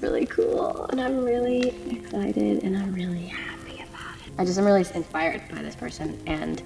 really cool, and I'm really excited, and I'm really happy about it. I'm really inspired by this person, and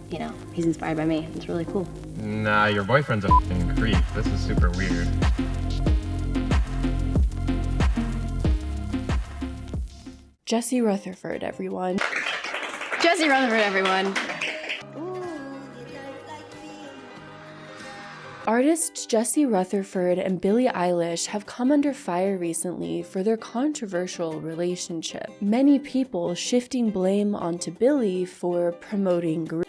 you know, he's inspired by me. It's really cool. Nah, your boyfriend's a f***ing creep. This is super weird. Jesse Rutherford, everyone. Jesse Rutherford, everyone. Artists Jesse Rutherford and Billie Eilish have come under fire recently for their controversial relationship. Many people shifting blame onto Billie for promoting grooming.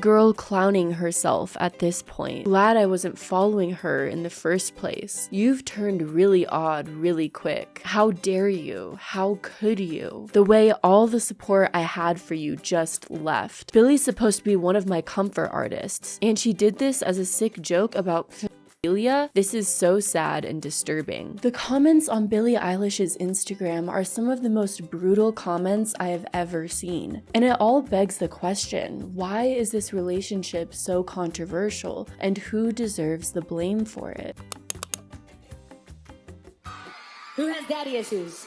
Girl clowning herself at this point. Glad I wasn't following her in the first place. You've turned really odd really quick. How dare you? How could you? The way all the support I had for you just left. Billie's supposed to be one of my comfort artists, and she did this as a sick joke about pedophilia. This is so sad and disturbing. The comments on Billie Eilish's Instagram are some of the most brutal comments I have ever seen. And it all begs the question, why is this relationship so controversial, and who deserves the blame for it? Who has daddy issues?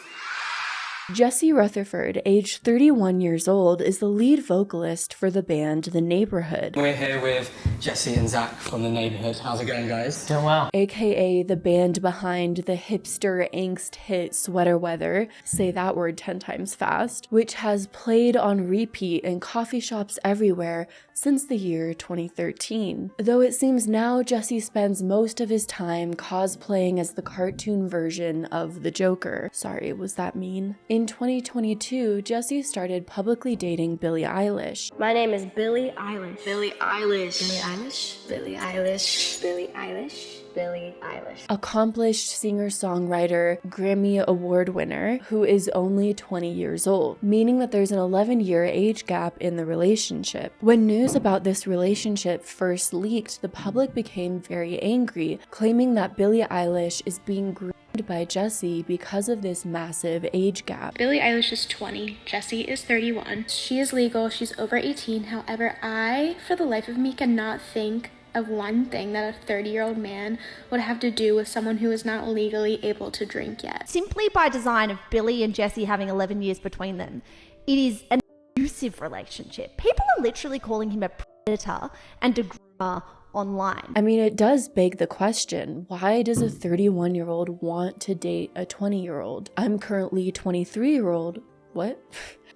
Jesse Rutherford, aged 31 years old, is the lead vocalist for the band The Neighborhood. We're here with Jesse and Zach from The Neighborhood. How's it going, guys? Doing well. AKA the band behind the hipster angst hit Sweater Weather, say that word 10 times fast, which has played on repeat in coffee shops everywhere since the year 2013. Though it seems now Jesse spends most of his time cosplaying as the cartoon version of the Joker. Sorry, was that mean? In 2022, Jesse started publicly dating Billie Eilish. My name is Billie Eilish. Billie Eilish. Billie Eilish. Billie Eilish. Billie Eilish. Billie Eilish. Accomplished singer-songwriter, Grammy Award winner, who is only 20 years old, meaning that there's an 11-year age gap in the relationship. When news about this relationship first leaked, the public became very angry, claiming that Billie Eilish is being groomed by Jesse because of this massive age gap. Billie Eilish is 20, Jesse is 31. She is legal, she's over 18. However, I, for the life of me, cannot think of one thing that a 30-year-old man would have to do with someone who is not legally able to drink yet. Simply by design of Billie and Jesse having 11 years between them, it is an abusive relationship. People are literally calling him a predator and a groomer online. I mean, it does beg the question, why does a 31-year-old want to date a 20-year-old? I'm currently 23-year-old. What?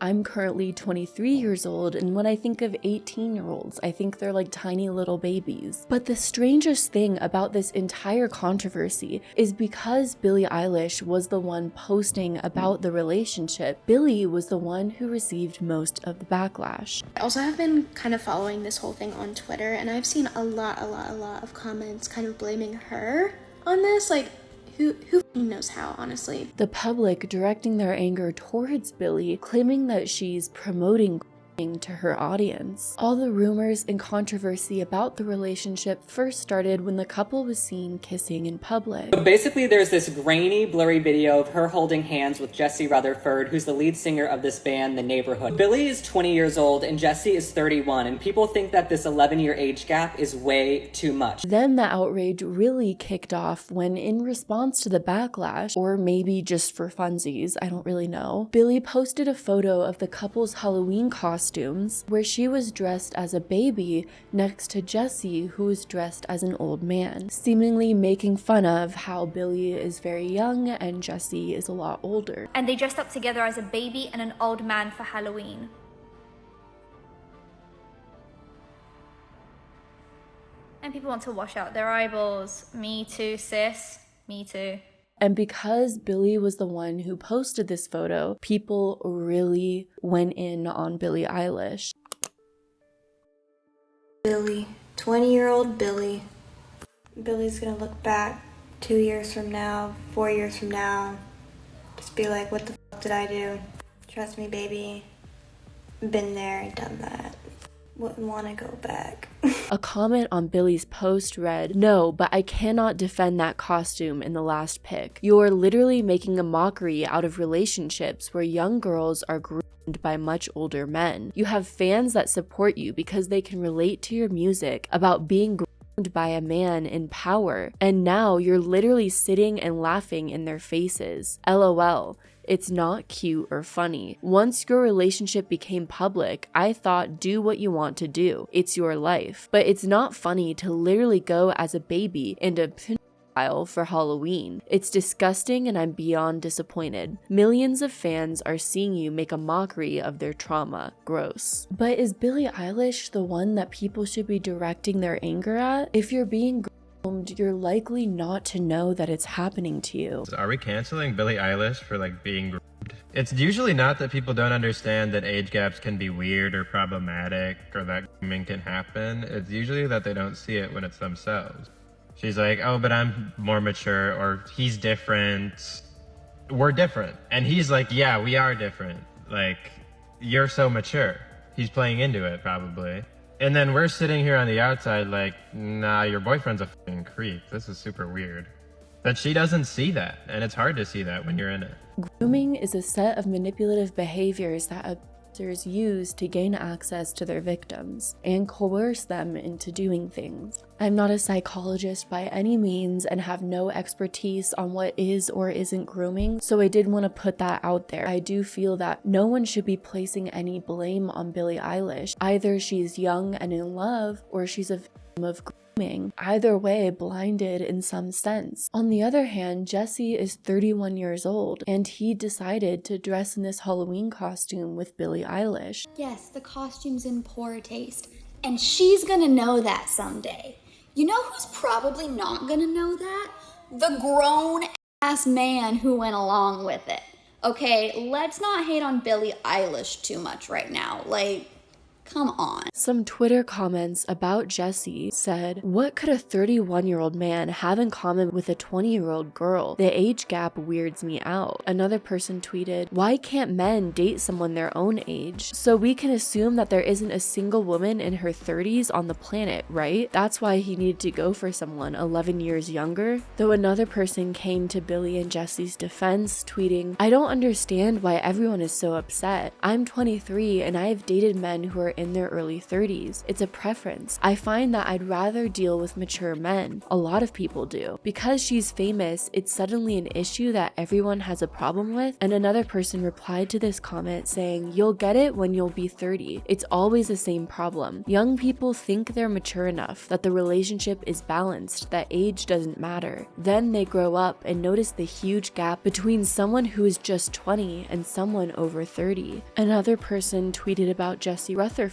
I'm currently 23 years old, and when I think of 18-year-olds, I think they're like tiny little babies. But the strangest thing about this entire controversy is because Billie Eilish was the one posting about the relationship, Billie was the one who received most of the backlash. I also have been kind of following this whole thing on Twitter, and I've seen a lot of comments kind of blaming her on this. Like, who knows how, honestly. The public directing their anger towards Billie, claiming that she's promoting to her audience. All the rumors and controversy about the relationship first started when the couple was seen kissing in public. So basically, there's this grainy, blurry video of her holding hands with Jesse Rutherford, who's the lead singer of this band, The Neighborhood. Billie is 20 years old and Jesse is 31, and people think that this 11-year age gap is way too much. Then the outrage really kicked off when, in response to the backlash, or maybe just for funsies, I don't really know, Billie posted a photo of the couple's Halloween costumes where she was dressed as a baby next to Jesse, who was dressed as an old man, seemingly making fun of how Billie is very young and Jesse is a lot older. And they dressed up together as a baby and an old man for Halloween. And people want to wash out their eyeballs. Me too, sis. Me too. And because Billie was the one who posted this photo, people really went in on Billie Eilish. Billie, 20-year-old Billie. Billie's gonna look back 2 years from now, 4 years from now, just be like, what the fuck did I do? Trust me, baby. Been there, done that. Wouldn't want to go back. A comment on Billie's post read, "No, but I cannot defend that costume in the last pic. You are literally making a mockery out of relationships where young girls are groomed by much older men. You have fans that support you because they can relate to your music about being groomed by a man in power, and now you're literally sitting and laughing in their faces. LOL. It's not cute or funny. Once your relationship became public, I thought do what you want to do. It's your life. But it's not funny to literally go as a baby and a for Halloween. It's disgusting and I'm beyond disappointed. Millions of fans are seeing you make a mockery of their trauma. Gross. But is Billie Eilish the one that people should be directing their anger at? If you're being groomed, you're likely not to know that it's happening to you. Are we canceling Billie Eilish for like being groomed? It's usually not that people don't understand that age gaps can be weird or problematic or that grooming can happen. It's usually that they don't see it when it's themselves. She's like, oh, but I'm more mature, or he's different. We're different. And he's like, yeah, we are different. Like, you're so mature. He's playing into it, probably. And then we're sitting here on the outside like, nah, your boyfriend's a fucking creep. This is super weird. But she doesn't see that, and it's hard to see that when you're in it. Grooming is a set of manipulative behaviors that abusers use to gain access to their victims and coerce them into doing things. I'm not a psychologist by any means and have no expertise on what is or isn't grooming, so I did want to put that out there. I do feel that no one should be placing any blame on Billie Eilish. Either she's young and in love, or she's a victim of grooming. Either way, blinded in some sense. On the other hand, Jesse is 31 years old, and he decided to dress in this Halloween costume with Billie Eilish. Yes, the costume's in poor taste, and she's gonna know that someday. You know who's probably not gonna know that? The grown-ass man who went along with it. Okay, let's not hate on Billie Eilish too much right now. Like, come on. Some Twitter comments about Jesse said, what could a 31-year-old man have in common with a 20-year-old girl? The age gap weirds me out. Another person tweeted, why can't men date someone their own age? So we can assume that there isn't a single woman in her 30s on the planet, right? That's why he needed to go for someone 11 years younger. Though another person came to Billie and Jesse's defense, tweeting, I don't understand why everyone is so upset. I'm 23 and I have dated men who are in their early 30s. It's a preference. I find that I'd rather deal with mature men. A lot of people do. Because she's famous, it's suddenly an issue that everyone has a problem with. And another person replied to this comment saying, you'll get it when you'll be 30. It's always the same problem. Young people think they're mature enough, that the relationship is balanced, that age doesn't matter. Then they grow up and notice the huge gap between someone who is just 20 and someone over 30. Another person tweeted about Jesse Rutherford.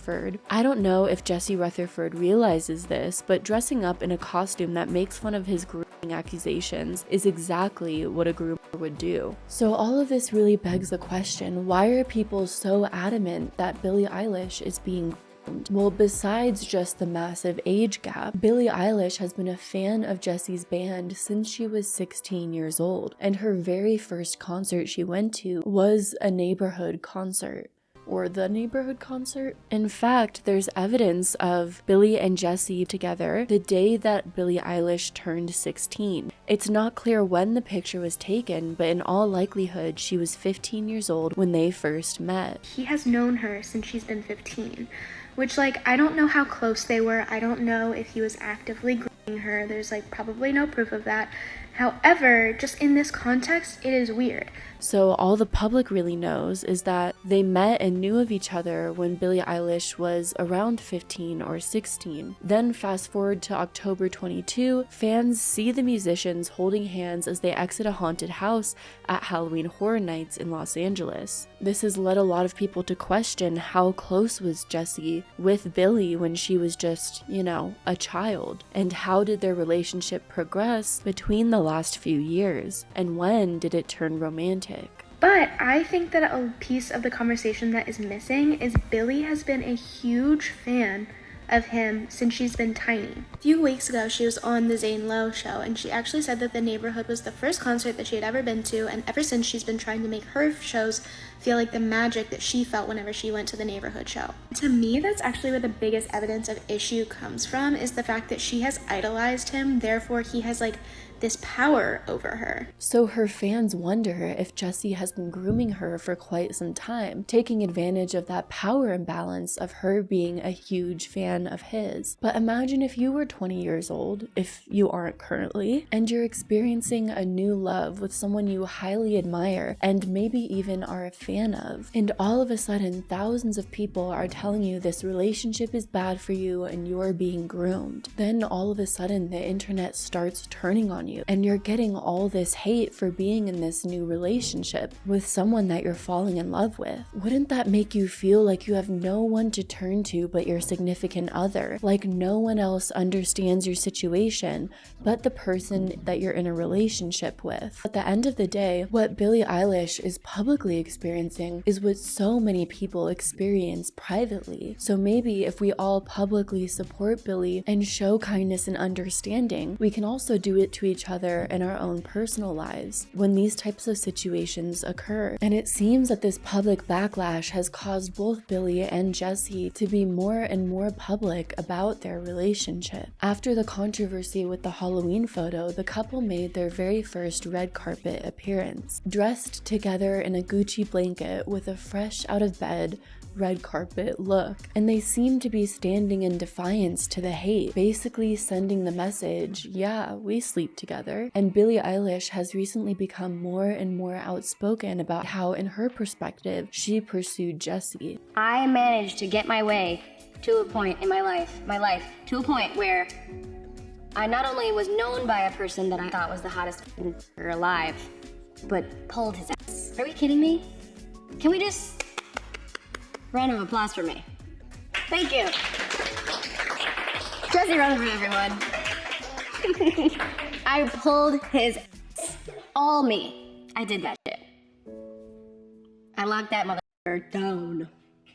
I don't know if Jesse Rutherford realizes this, but dressing up in a costume that makes fun of his grooming accusations is exactly what a groomer would do. So all of this really begs the question, why are people so adamant that Billie Eilish is being groomed? Well, besides just the massive age gap, Billie Eilish has been a fan of Jesse's band since she was 16 years old, and her very first concert she went to was a neighborhood concert. Or the neighborhood concert. In fact, there's evidence of Billie and Jesse together the day that Billie Eilish turned 16. It's not clear when the picture was taken, but in all likelihood, she was 15 years old when they first met. He has known her since she's been 15, which, like, I don't know how close they were. I don't know if he was actively grooming her. There's, like, probably no proof of that. However, just in this context, it is weird. So all the public really knows is that they met and knew of each other when Billie Eilish was around 15 or 16. Then fast forward to October 22, fans see the musicians holding hands as they exit a haunted house at Halloween Horror Nights in Los Angeles. This has led a lot of people to question how close was Jesse with Billie when she was just, you know, a child? And how did their relationship progress between the last few years? And when did it turn romantic? But I think that a piece of the conversation that is missing is Billie has been a huge fan of him since she's been tiny. A few weeks ago, she was on the Zane Lowe show, and she actually said that the neighborhood was the first concert that she had ever been to, and ever since she's been trying to make her shows feel like the magic that she felt whenever she went to the neighborhood show. To me, that's actually where the biggest evidence of issue comes from, is the fact that she has idolized him, therefore he has, like, this power over her. So her fans wonder if Jesse has been grooming her for quite some time, taking advantage of that power imbalance of her being a huge fan of his. But imagine if you were 20 years old, if you aren't currently, and you're experiencing a new love with someone you highly admire and maybe even are a fan of, and all of a sudden thousands of people are telling you this relationship is bad for you and you're being groomed. Then all of a sudden the internet starts turning on you and you're getting all this hate for being in this new relationship with someone that you're falling in love with. Wouldn't that make you feel like you have no one to turn to but your significant other? Like no one else understands your situation but the person that you're in a relationship with. At the end of the day, what Billie Eilish is publicly experiencing is what so many people experience privately. So maybe if we all publicly support Billie and show kindness and understanding, we can also do it to each other in our own personal lives when these types of situations occur. And it seems that this public backlash has caused both Billie and Jesse to be more and more public about their relationship. After the controversy with the Halloween photo, the couple made their very first red carpet appearance, dressed together in a Gucci blanket with a fresh out of bed red carpet look, and they seem to be standing in defiance to the hate, basically sending the message, yeah, we sleep together. And Billie Eilish has recently become more and more outspoken about how, in her perspective, she pursued Jesse. I managed to get my way to a point in my life, to a point where I not only was known by a person that I thought was the hottest alive, but pulled his ass. Are we kidding me? Can we just round of applause for me? Thank you. Jesse Rutherford, everyone. I pulled his ass. All me. I did that shit. I locked that motherfucker down.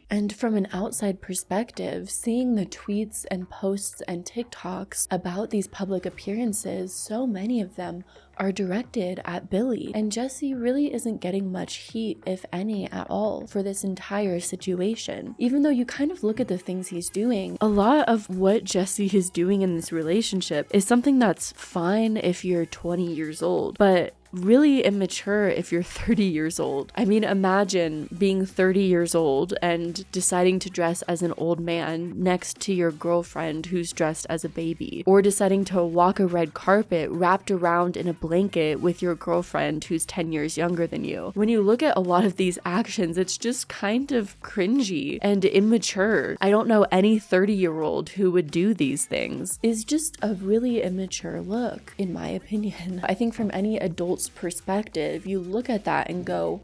And from an outside perspective, seeing the tweets and posts and TikToks about these public appearances, so many of them are directed at Billie. And Jesse really isn't getting much heat, if any at all, for this entire situation. Even though you kind of look at the things he's doing, a lot of what Jesse is doing in this relationship is something that's fine if you're 20 years old, but really immature if you're 30 years old. I mean, imagine being 30 years old and deciding to dress as an old man next to your girlfriend who's dressed as a baby, or deciding to walk a red carpet wrapped around in a blanket with your girlfriend who's 10 years younger than you. When you look at a lot of these actions, it's just kind of cringy and immature. I don't know any 30-year-old who would do these things. It's just a really immature look, in my opinion. I think from any adult's perspective, you look at that and go,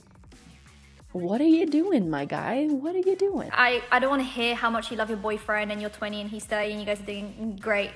what are you doing, my guy? What are you doing? I don't want to hear how much you love your boyfriend and you're 20 and he's 30 and you guys are doing great.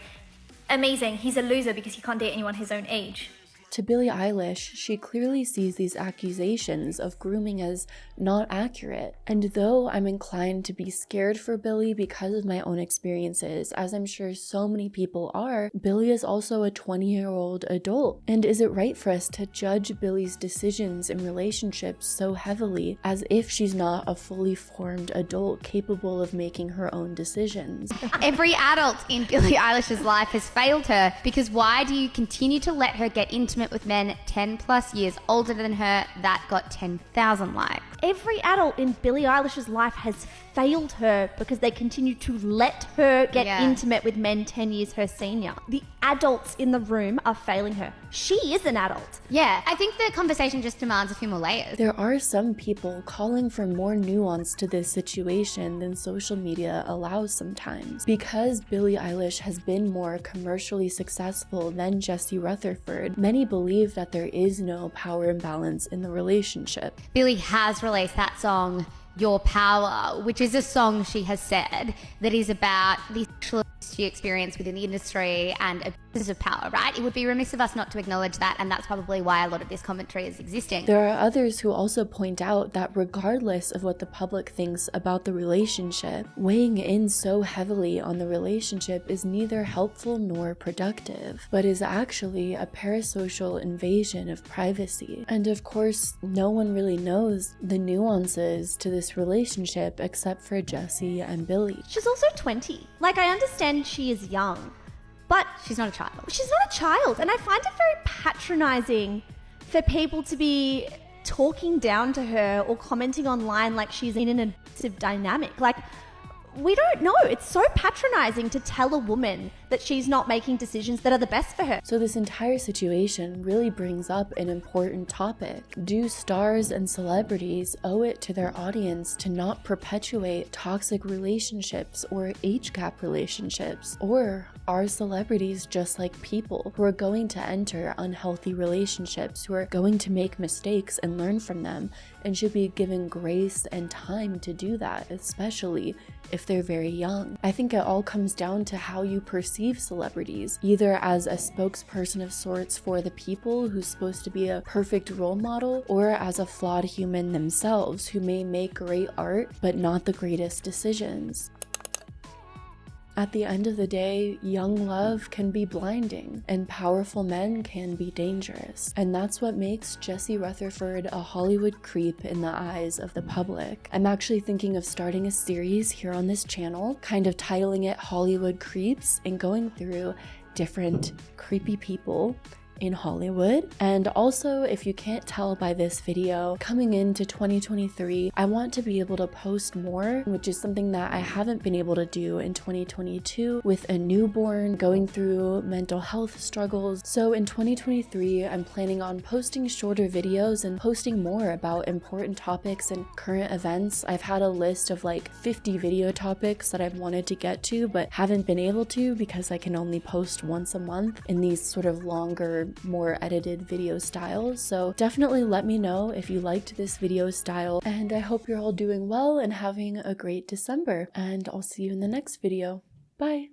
Amazing. He's a loser because he can't date anyone his own age. To Billie Eilish, she clearly sees these accusations of grooming as not accurate. And though I'm inclined to be scared for Billie because of my own experiences, as I'm sure so many people are, Billie is also a 20-year-old adult. And is it right for us to judge Billie's decisions in relationships so heavily as if she's not a fully formed adult capable of making her own decisions? Every adult in Billie Eilish's life has failed her, because why do you continue to let her get intimate with men 10 plus years older than her that got 10,000 likes? Every adult in Billie Eilish's life has failed her because they continue to let her get intimate with men 10 years her senior. The adults in the room are failing her. She is an adult. Yeah, I think the conversation just demands a few more layers. There are some people calling for more nuance to this situation than social media allows sometimes. Because Billie Eilish has been more commercially successful than Jesse Rutherford, many believe that there is no power imbalance in the relationship. Billie has released that song, Your Power, which is a song she has said that is about the sexual abuse she experienced within the industry and abuses of power, right? It would be remiss of us not to acknowledge that, and that's probably why a lot of this commentary is existing. There are others who also point out that regardless of what the public thinks about the relationship, weighing in so heavily on the relationship is neither helpful nor productive, but is actually a parasocial invasion of privacy. And of course, no one really knows the nuances to this relationship except for Jesse and Billie. She's also 20. Like, I understand she is young, But she's not a child. She's not a child. And I find it very patronizing for people to be talking down to her or commenting online like she's in an abusive dynamic. Like, we don't know. It's so patronizing to tell a woman that she's not making decisions that are the best for her. So this entire situation really brings up an important topic. Do stars and celebrities owe it to their audience to not perpetuate toxic relationships or age gap relationships? Or are celebrities just like people who are going to enter unhealthy relationships, who are going to make mistakes and learn from them, and should be given grace and time to do that, especially if they're very young? I think it all comes down to how you perceive celebrities, either as a spokesperson of sorts for the people who's supposed to be a perfect role model, or as a flawed human themselves who may make great art but not the greatest decisions. At the end of the day, young love can be blinding, and powerful men can be dangerous. And that's what makes Jesse Rutherford a Hollywood creep in the eyes of the public. I'm actually thinking of starting a series here on this channel, kind of titling it Hollywood Creeps, and going through different creepy people in Hollywood. And also, if you can't tell by this video, coming into 2023, I want to be able to post more, which is something that I haven't been able to do in 2022 with a newborn, going through mental health struggles. So in 2023, I'm planning on posting shorter videos and posting more about important topics and current events. I've had a list of like 50 video topics that I've wanted to get to, but haven't been able to because I can only post once a month in these sort of longer, more edited video styles. So definitely let me know if you liked this video style, and I hope you're all doing well and having a great December, and I'll see you in the next video. Bye.